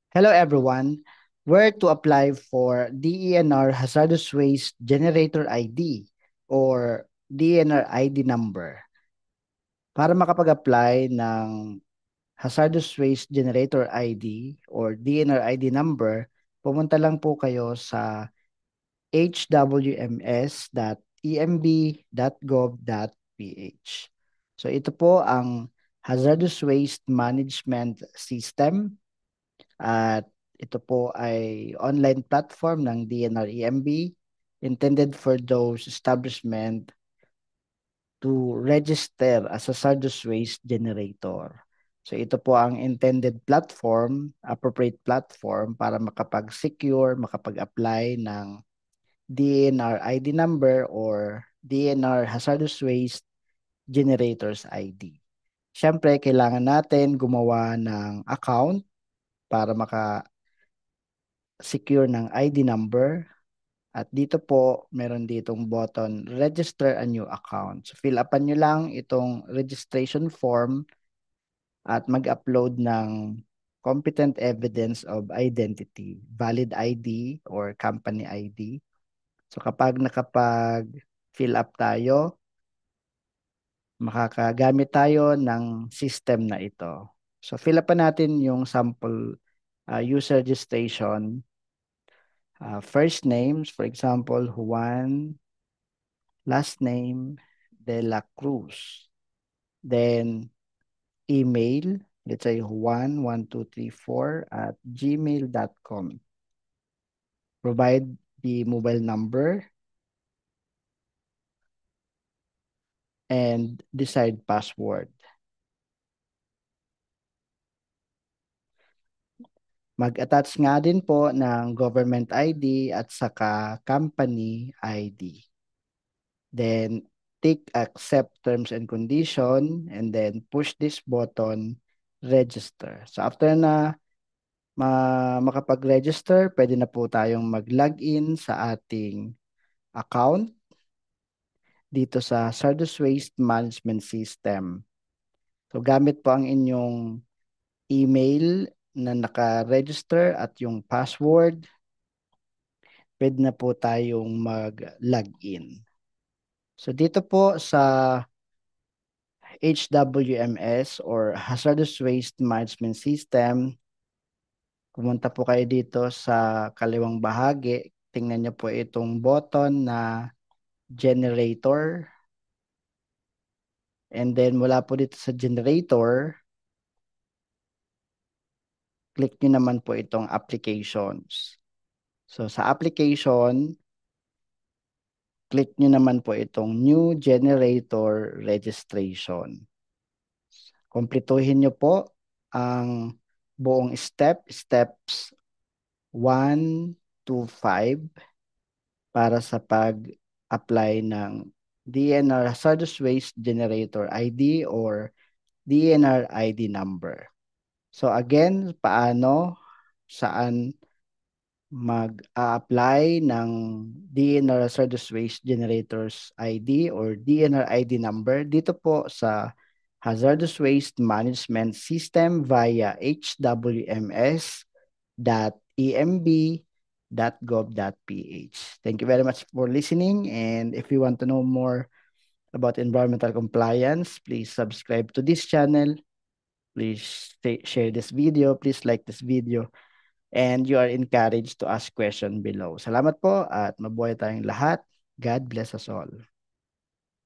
Hello everyone. Where to apply for DENR Hazardous Waste Generator ID or DENR ID number. Para makapag-apply ng Hazardous Waste Generator ID or DNR ID number, pumunta lang po kayo sa hwms.emb.gov.ph. So ito po ang Hazardous Waste Management System at ito po ay online platform ng DNR-EMB intended for those establishment to register as a hazardous waste generator. So ito po ang intended platform, appropriate platform para makapag-secure, makapag-apply ng DNR ID number or DNR Hazardous Waste Generators ID. Siyempre, kailangan natin gumawa ng account para maka-secure ng ID number. At dito po, meron ditong button, register a new account. So, fill upan nyo lang itong registration form at mag-upload ng competent evidence of identity, valid ID or company ID. So, kapag nakapag-fill up tayo, makakagamit tayo ng system na ito. So, fill upan natin yung sample user registration. First names, for example, Juan, last name, De La Cruz. Then, email, let's say juan1234@gmail.com. Provide the mobile number and decide password. Mag-attach nga din po ng government ID at saka company ID. Then, tick accept terms and condition and then push this button, register. So, after na makapag-register, pwede na po tayong mag-login sa ating account dito sa Hazardous Waste Management System. So, gamit po ang inyong email na naka-register at yung password, pwede na po tayong mag-login. So, dito po sa HWMS or Hazardous Waste Management System, pumunta po kayo dito sa kaliwang bahagi. Tingnan niyo po itong button na generator. And then mula po dito sa generator, click nyo naman po itong applications. So sa application, click nyo naman po itong new generator registration. Kumpletuhin nyo po ang buong steps 1 to 5 para sa pag-apply ng DNR Hazardous Waste Generator ID or DNR ID number. So again, saan mag-a-apply ng DNR Hazardous Waste Generators ID or DNR ID number dito po sa Hazardous Waste Management System via hwms.emb.gov.ph. Thank you very much for listening, and if you want to know more about environmental compliance, please subscribe to this channel. Please share this video. Please like this video. And you are encouraged to ask question below. Salamat po at mabuhay tayong lahat. God bless us all.